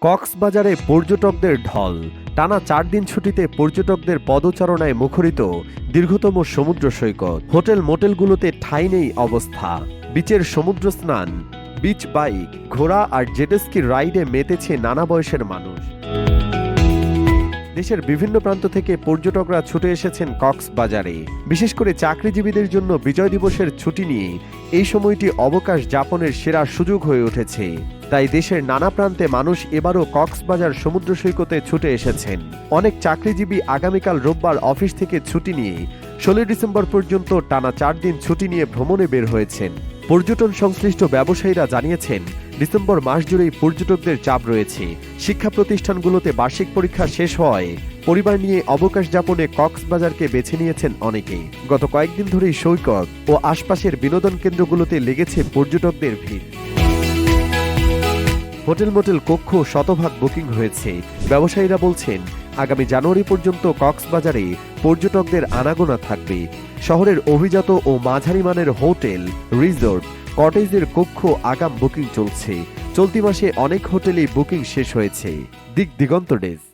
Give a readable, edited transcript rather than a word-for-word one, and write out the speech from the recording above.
কক্সবাজারে পর্যটকদের ঢল। টানা ৪ দিন ছুটিতে পর্যটকদের পদচারণায় মুখরিত দীর্ঘতম সমুদ্র সৈকত। হোটেল মোটেলগুলোতে ঠাঁই নেই অবস্থা। বিচের সমুদ্র স্নান, বিচ বাইক, ঘোড়া আর জেটস্কি রাইডে মেতেছে নানা বয়সের মানুষ। দেশের বিভিন্ন প্রান্ত থেকে পর্যটকরা ছুটে এসেছেন কক্সবাজারে। বিশেষ করে চাকরিজীবীদের জন্য বিজয় দিবসের ছুটি নিয়ে এই সময়টি অবকাশ যাপনের সেরা সুযোগ হয়ে উঠেছে। তাই দেশের নানা প্রান্তে মানুষ এবারও কক্সবাজার সমুদ্র সৈকতে ছুটে এসেছেন। অনেক চাকরিজীবী আগামীকাল রোববার অফিস থেকে ছুটি নিয়ে 16 ডিসেম্বর পর্যন্ত টানা 4 দিন ছুটি নিয়ে ভ্রমণে বের হয়েছেন। পর্যটন সংশ্লিষ্ট ব্যবসায়ীরা জানিয়েছেন, ডিসেম্বর মাস জুড়েই পর্যটকদের চাপ রয়েছে। শিক্ষা প্রতিষ্ঠানগুলোতে বার্ষিক পরীক্ষা শেষ হওয়ায় পরিবার নিয়ে অবকাশ যাপনে কক্সবাজারকে বেছে নিয়েছেন অনেকেই। গত কয়েকদিন ধরেই সৈকত ও আশপাশের বিনোদন কেন্দ্রগুলোতে লেগেছে পর্যটকদের ভিড়। হোটেল মোটেল কক্ষ শতভাগ বুকিং হয়েছে। ব্যবসায়ীরা বলছেন, আগামী জানুয়ারি পর্যন্ত কক্সবাজারে পর্যটকদের আনাগোনা থাকবে। শহরের অভিজাত ও মাঝারি মানের হোটেল, রিসোর্ট, কটেজের কক্ষ আগাম বুকিং চলছে। চলতি মাসে অনেক হোটেলেই বুকিং শেষ হয়েছে। দিগন্ত ডেস্ক।